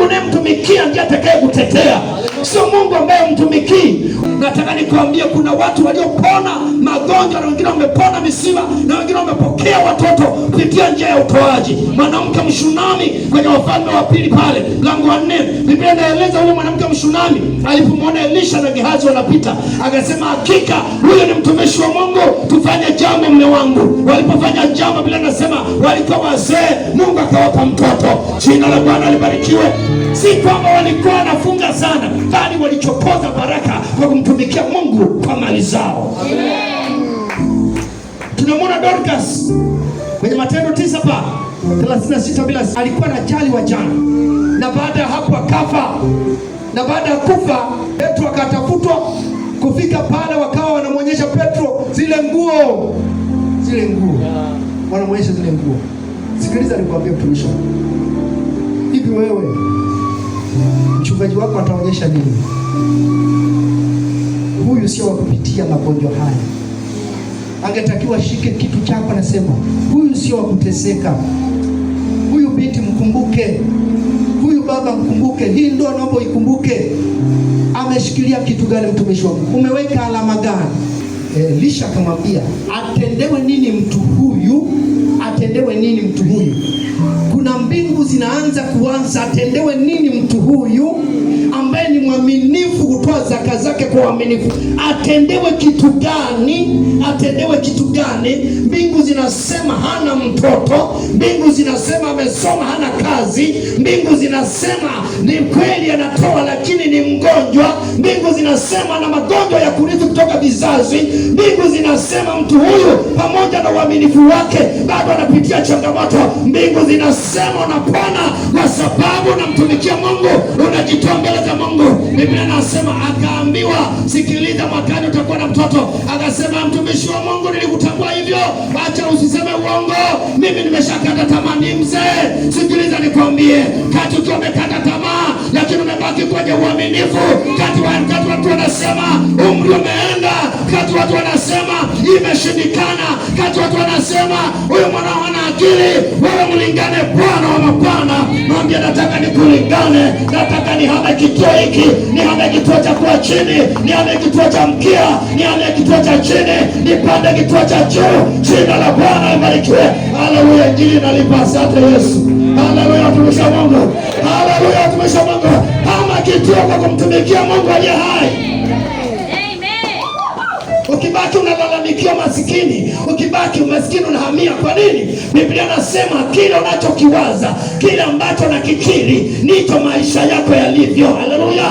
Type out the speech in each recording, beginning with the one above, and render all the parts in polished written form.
unayemtumikia ndiye atakaye kutetea, sio Mungu ambaye mtumikii. Nataka nikwambie kuna watu waliopona magonjwa na wengine wamepona misiba na wengine wamepokea watoto kupitia njia ya utoaji. Mwanamke Mshunami kwenye Wafalme wa Pili pale mlango wa 4, Biblia inaeleza yule mwanamke Mshunami alipomwona Elisha na Gehazi wanapita, akasema hakika huyo ni mtumishi wa Mungu, tufanye jambo mume wangu. Walipofanya jambo, Biblia inasema walikuwa wazee, Mungu akawapa mtoto. Jina la Bwana libarikiwe. Si kwamba walikuwa wanafunga sana, bali walichokoza baraka kwa kumtumikia Mungu kwa mali zao. Tunamwona Dorcas kwenye Matendo 9:36 bila alikuwa na jali wa jana, na baada ya hapo akafa. Na baada ya kufa Petro akatafutwa, kufika pale wakawa wanamwonyesha Petro zile nguo wanamwonyesha zile nguo. Sikiliza nikwambie mtumishi, hivi wewe mchungaji wako ataonyesha nini? Huyu sio wa kupitia magonjwa haya. Angetakiwa shike kitu chako, anasema huyu sio wa kuteseka. Huyu binti mkumbuke, huyu baba mkumbuke, hii ndoa naomba ikumbuke. Ameshikilia kitu gani mtumishi wangu? Umeweka alama gani? Elisha akamwambia atendewe nini mtu huyu? Atendewe nini mtu huyu? Kuna mbingu zinaanza kuanza. Atendewe nini mtu huyu ambaye ni mwaminifu kutoa zaka zake kwa uaminifu? Atendewe kitu gani? Atendewe kitu gani? Mbingu zinasema hana mtoto, mbingu zinasema amesoma hana kazi, mbingu zinasema ni kweli anatoa lakini ni mgonjwa, mbingu zinasema na magonjwa ya kurithi kutoka vizazi, mbingu zinasema mtu huyu pamoja na uaminifu wake bado anapitia changamoto. Mbingu zinasema unapona kwa sababu unamtumikia Mungu, unajitoa mbele za Mungu. Biblia inasema akaambiwa, sikiliza, mwakani utakuwa na mtoto. Akasema, mtumishi wa Mungu, nilikutambua hivyo, acha usiseme uongo, mimi nimeshakata tamaa, ni mzee. Sikiliza nikwambie, kati ukiwa umekata tamaa lakini umebaki kwenye uaminifu, kati watu wanasema umri umeenda, kati watu wanasema imeshindikana, kati watu wanasema huyu mwana hana akili, wewe mlingane Bwana wa mabwana. Mwambie, nataka nikulingane, nataka nihame kituo hiki, nihame kituo cha kuwa chini, nihame kituo cha mkia, nihame kituo cha chini, nipande kituo cha juu. Jina la Bwana libarikiwe. Haleluya, injili inalipa. Asante Yesu. Haleluya, watumishi wa Mungu. Haleluya, watumishi wa Mungu. Hama kituo kwa kumtumikia Mungu aliye hai. Ukibaki unalalamikia masikini, ukibaki umasikini unahamia. Kwa nini? Biblia nasema kile unachokiwaza, kile ambacho nakikiri, ndicho maisha yako yalivyo. Haleluya.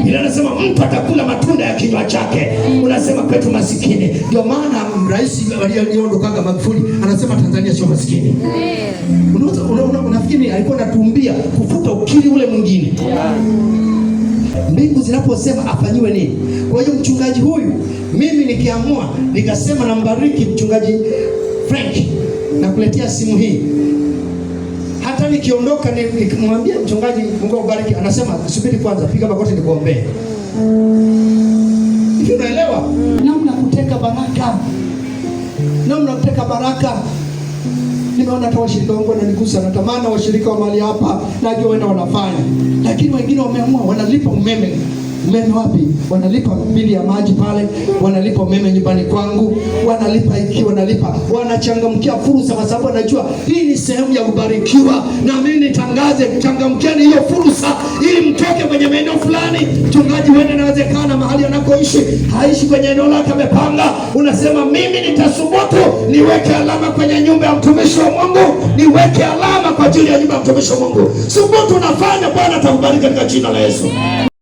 Biblia nasema mtu atakula matunda ya kinywa chake. Unasema kwetu masikini. Ndio maana rais aliondoka Magufuli anasema Tanzania sio masikini. Unafikiri alikuwa anatumbia kufuta ukiri ule mwingine? Mbingu zinaposema afanyiwe nini? Kwa hiyo mchungaji huyu, mimi nikiamua nikasema nambariki mchungaji Frank na kuletea simu hii, hata nikiondoka nikimwambia mchungaji Mungu akubariki, anasema subiri kwanza, piga magoti nikuombee. Hivi unaelewa namna kuteka baraka, namna kuteka baraka. Nimeona hata washirika wangu wananigusa, natamani washirika wa mahali hapa najua wenda wanafanya, lakini wengine wameamua wanalipa umeme. Umeme wapi? Wanalipa bili ya maji pale, wanalipa umeme nyumbani kwangu, wanalipa hiki, wanachangamkia fursa kwa sababu wanajua hii ni sehemu ya kubarikiwa. Na mimi nitangaze, changamkieni hiyo fursa ili mtoke kwenye maeneo fulani. Mchungaji wewe inawezekana mahali anakoishi haishi kwenye eneo lake amepanga, unasema mimi nitasubutu niweke alama kwenye nyumba ya mtumishi wa Mungu, niweke alama kwa ajili ya nyumba ya mtumishi wa Mungu. Subutu unafanya, Bwana atakubariki katika jina la Yesu.